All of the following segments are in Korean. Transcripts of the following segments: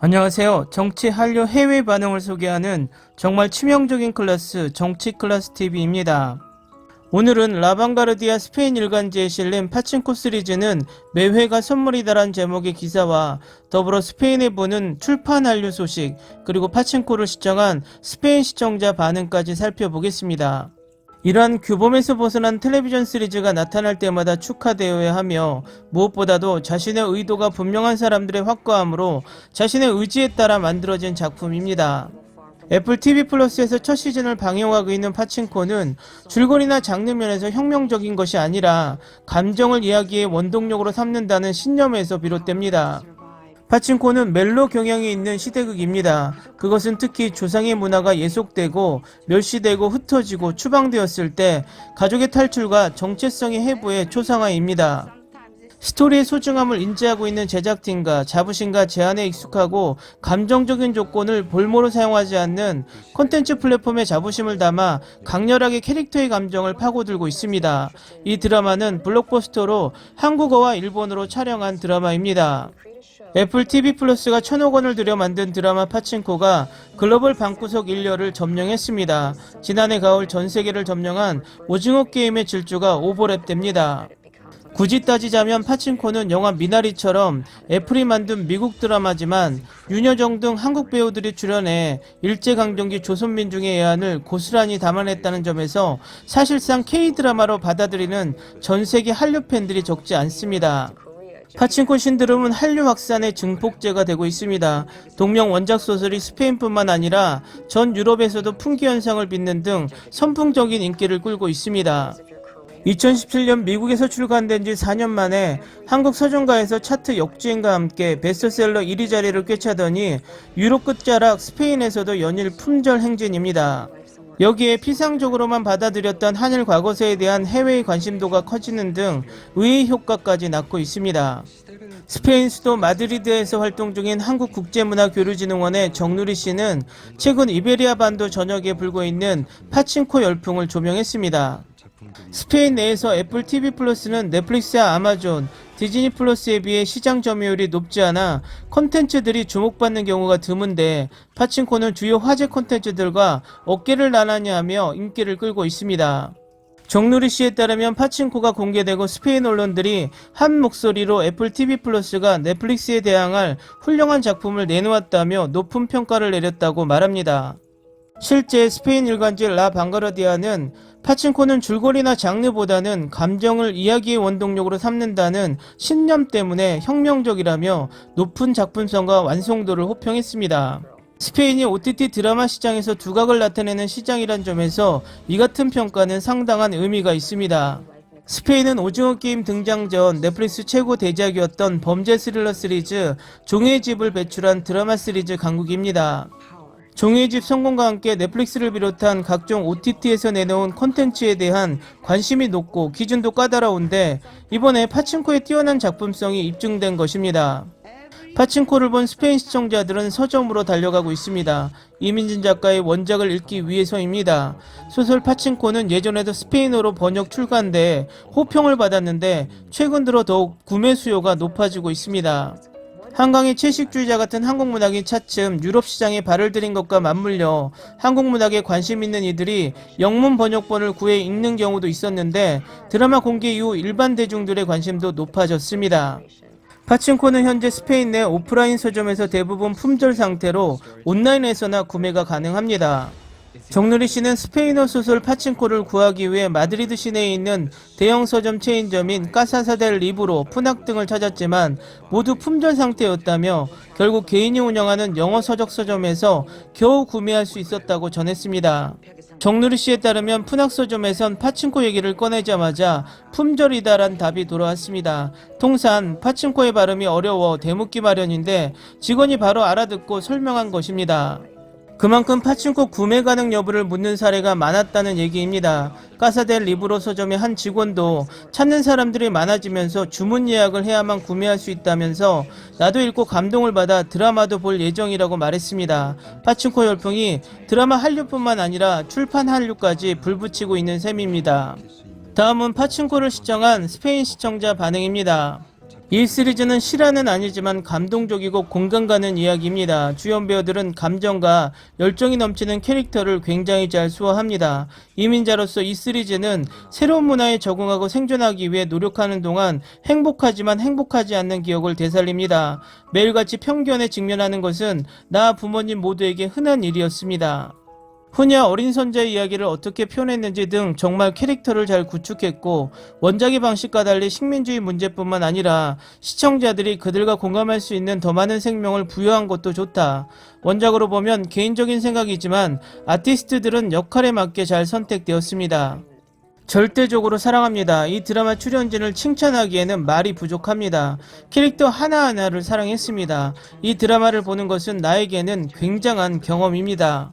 안녕하세요. 정치 한류 해외 반응을 소개하는 정말 치명적인 클래스 정치 클래스 TV입니다. 오늘은 라방가르디아 스페인 일간지에 실린 파친코 시리즈는 매회가 선물이다란 제목의 기사와 더불어 스페인에 보는 출판 한류 소식, 그리고 파친코를 시청한 스페인 시청자 반응까지 살펴보겠습니다. 이러한 규범에서 벗어난 텔레비전 시리즈가 나타날 때마다 축하되어야 하며, 무엇보다도 자신의 의도가 분명한 사람들의 확고함으로 자신의 의지에 따라 만들어진 작품입니다. 애플 TV 플러스에서 첫 시즌을 방영하고 있는 파친코는 줄거리나 장르 면에서 혁명적인 것이 아니라 감정을 이야기의 원동력으로 삼는다는 신념에서 비롯됩니다. 파친코는 멜로 경향이 있는 시대극입니다. 그것은 특히 조상의 문화가 예속되고 멸시되고 흩어지고 추방되었을 때 가족의 탈출과 정체성의 해부의 초상화입니다. 스토리의 소중함을 인지하고 있는 제작팀과 자부심과 제한에 익숙하고 감정적인 조건을 볼모로 사용하지 않는 콘텐츠 플랫폼의 자부심을 담아 강렬하게 캐릭터의 감정을 파고들고 있습니다. 이 드라마는 블록버스터로 한국어와 일본어로 촬영한 드라마입니다. 애플 TV 플러스가 1,000억 원을 들여 만든 드라마 파친코가 글로벌 방구석 인력을 점령했습니다. 지난해 가을 전 세계를 점령한 오징어 게임의 질주가 오버랩됩니다. 굳이 따지자면 파친코는 영화 미나리처럼 애플이 만든 미국 드라마지만 윤여정 등 한국 배우들이 출연해 일제강점기 조선민중의 애환을 고스란히 담아냈다는 점에서 사실상 K드라마로 받아들이는 전세계 한류 팬들이 적지 않습니다. 파친코 신드롬은 한류 확산의 증폭제가 되고 있습니다. 동명 원작 소설이 스페인뿐만 아니라 전 유럽에서도 풍기 현상을 빚는 등 선풍적인 인기를 끌고 있습니다. 2017년 미국에서 출간된 지 4년 만에 한국 서점가에서 차트 역주행과 함께 베스트셀러 1위 자리를 꿰차더니 유럽 끝자락 스페인에서도 연일 품절 행진입니다. 여기에 피상적으로만 받아들였던 한일 과거사에 대한 해외의 관심도가 커지는 등 의외의 효과까지 낳고 있습니다. 스페인 수도 마드리드에서 활동 중인 한국국제문화교류진흥원의 정누리 씨는 최근 이베리아 반도 전역에 불고 있는 파친코 열풍을 조명했습니다. 스페인 내에서 애플 TV 플러스는 넷플릭스와 아마존, 디즈니 플러스에 비해 시장 점유율이 높지 않아 콘텐츠들이 주목받는 경우가 드문데, 파친코는 주요 화제 콘텐츠들과 어깨를 나란히 하며 인기를 끌고 있습니다. 정누리 씨에 따르면 파친코가 공개되고 스페인 언론들이 한 목소리로 애플 TV 플러스가 넷플릭스에 대항할 훌륭한 작품을 내놓았다며 높은 평가를 내렸다고 말합니다. 실제 스페인 일간지 라 방가르디아는 파친코는 줄거리나 장르보다는 감정을 이야기의 원동력으로 삼는다는 신념 때문에 혁명적이라며 높은 작품성과 완성도를 호평했습니다. 스페인이 OTT 드라마 시장에서 두각을 나타내는 시장이란 점에서 이 같은 평가는 상당한 의미가 있습니다. 스페인은 오징어 게임 등장 전 넷플릭스 최고 대작이었던 범죄 스릴러 시리즈 종의 집을 배출한 드라마 시리즈 강국입니다. 종의 집 성공과 함께 넷플릭스를 비롯한 각종 OTT에서 내놓은 콘텐츠에 대한 관심이 높고 기준도 까다로운데, 이번에 파친코의 뛰어난 작품성이 입증된 것입니다. 파친코를 본 스페인 시청자들은 서점으로 달려가고 있습니다. 이민진 작가의 원작을 읽기 위해서입니다. 소설 파친코는 예전에도 스페인어로 번역 출간돼 호평을 받았는데 최근 들어 더욱 구매 수요가 높아지고 있습니다. 한강의 채식주의자 같은 한국문학이 차츰 유럽 시장에 발을 들인 것과 맞물려 한국문학에 관심 있는 이들이 영문 번역본을 구해 읽는 경우도 있었는데, 드라마 공개 이후 일반 대중들의 관심도 높아졌습니다. 파친코는 현재 스페인 내 오프라인 서점에서 대부분 품절 상태로 온라인에서나 구매가 가능합니다. 정누리 씨는 스페인어 소설 파친코를 구하기 위해 마드리드 시내에 있는 대형 서점 체인점인 까사사 델 리브로, 푸낙 등을 찾았지만 모두 품절 상태였다며 결국 개인이 운영하는 영어 서적 서점에서 겨우 구매할 수 있었다고 전했습니다. 정누리 씨에 따르면 푸낙 서점에선 파친코 얘기를 꺼내자마자 품절이다란 답이 돌아왔습니다. 통산 파친코의 발음이 어려워 대묻기 마련인데 직원이 바로 알아듣고 설명한 것입니다. 그만큼 파친코 구매 가능 여부를 묻는 사례가 많았다는 얘기입니다. 까사델 리브로 서점의 한 직원도 찾는 사람들이 많아지면서 주문 예약을 해야만 구매할 수 있다면서 나도 읽고 감동을 받아 드라마도 볼 예정이라고 말했습니다. 파친코 열풍이 드라마 한류뿐만 아니라 출판 한류까지 불붙이고 있는 셈입니다. 다음은 파친코를 시청한 스페인 시청자 반응입니다. 이 시리즈는 실화는 아니지만 감동적이고 공감 가는 이야기입니다. 주연 배우들은 감정과 열정이 넘치는 캐릭터를 굉장히 잘 소화합니다. 이민자로서 이 시리즈는 새로운 문화에 적응하고 생존하기 위해 노력하는 동안 행복하지만 행복하지 않는 기억을 되살립니다. 매일같이 편견에 직면하는 것은 나 부모님 모두에게 흔한 일이었습니다. 후냐 어린 손자의 이야기를 어떻게 표현했는지 등 정말 캐릭터를 잘 구축했고, 원작의 방식과 달리 식민주의 문제뿐만 아니라 시청자들이 그들과 공감할 수 있는 더 많은 생명을 부여한 것도 좋다. 원작으로 보면 개인적인 생각이지만 아티스트들은 역할에 맞게 잘 선택되었습니다. 절대적으로 사랑합니다. 이 드라마 출연진을 칭찬하기에는 말이 부족합니다. 캐릭터 하나하나를 사랑했습니다. 이 드라마를 보는 것은 나에게는 굉장한 경험입니다.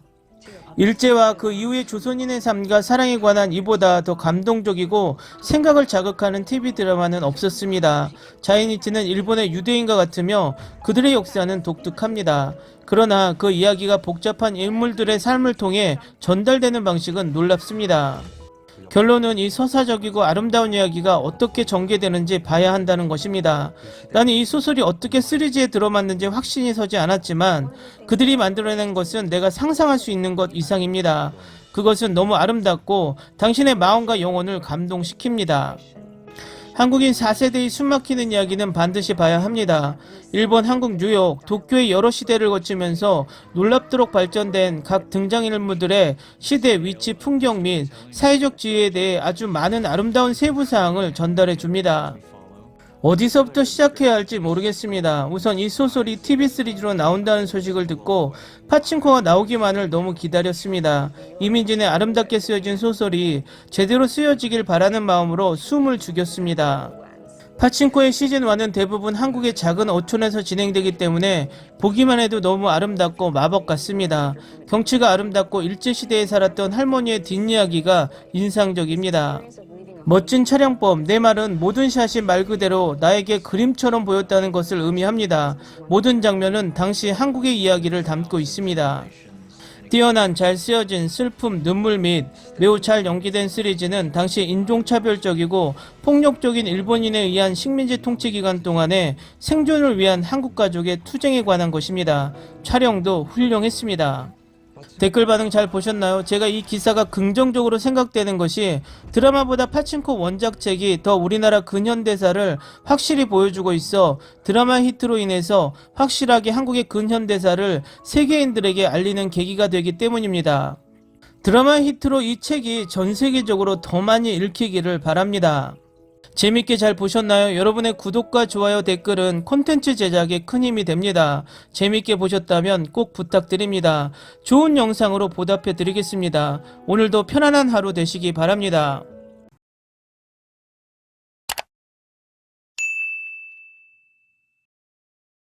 일제와 그 이후의 조선인의 삶과 사랑에 관한 이보다 더 감동적이고 생각을 자극하는 TV 드라마는 없었습니다. 자이니티는 일본의 유대인과 같으며 그들의 역사는 독특합니다. 그러나 그 이야기가 복잡한 인물들의 삶을 통해 전달되는 방식은 놀랍습니다. 결론은 이 서사적이고 아름다운 이야기가 어떻게 전개되는지 봐야 한다는 것입니다. 나는 이 소설이 어떻게 시리즈에 들어맞는지 확신이 서지 않았지만 그들이 만들어낸 것은 내가 상상할 수 있는 것 이상입니다. 그것은 너무 아름답고 당신의 마음과 영혼을 감동시킵니다. 한국인 4세대의 숨막히는 이야기는 반드시 봐야 합니다. 일본, 한국, 뉴욕, 도쿄의 여러 시대를 거치면서 놀랍도록 발전된 각 등장인물들의 시대, 위치, 풍경 및 사회적 지위에 대해 아주 많은 아름다운 세부사항을 전달해 줍니다. 어디서부터 시작해야 할지 모르겠습니다. 우선 이 소설이 TV 시리즈로 나온다는 소식을 듣고 파친코가 나오기만을 너무 기다렸습니다. 이민진의 아름답게 쓰여진 소설이 제대로 쓰여지길 바라는 마음으로 숨을 죽였습니다. 파친코의 시즌1은 대부분 한국의 작은 어촌에서 진행되기 때문에 보기만 해도 너무 아름답고 마법 같습니다. 경치가 아름답고 일제시대에 살았던 할머니의 뒷이야기가 인상적입니다. 멋진 촬영법, 내 말은 모든 샷이 말 그대로 나에게 그림처럼 보였다는 것을 의미합니다. 모든 장면은 당시 한국의 이야기를 담고 있습니다. 뛰어난 잘 쓰여진 슬픔, 눈물 및 매우 잘 연기된 시리즈는 당시 인종차별적이고 폭력적인 일본인에 의한 식민지 통치 기간 동안에 생존을 위한 한국 가족의 투쟁에 관한 것입니다. 촬영도 훌륭했습니다. 댓글 반응 잘 보셨나요? 제가 이 기사가 긍정적으로 생각되는 것이 드라마보다 파친코 원작책이 더 우리나라 근현대사를 확실히 보여주고 있어 드라마 히트로 인해서 확실하게 한국의 근현대사를 세계인들에게 알리는 계기가 되기 때문입니다. 드라마 히트로 이 책이 전 세계적으로 더 많이 읽히기를 바랍니다. 재밌게 잘 보셨나요? 여러분의 구독과 좋아요, 댓글은 콘텐츠 제작에 큰 힘이 됩니다. 재밌게 보셨다면 꼭 부탁드립니다. 좋은 영상으로 보답해 드리겠습니다. 오늘도 편안한 하루 되시기 바랍니다.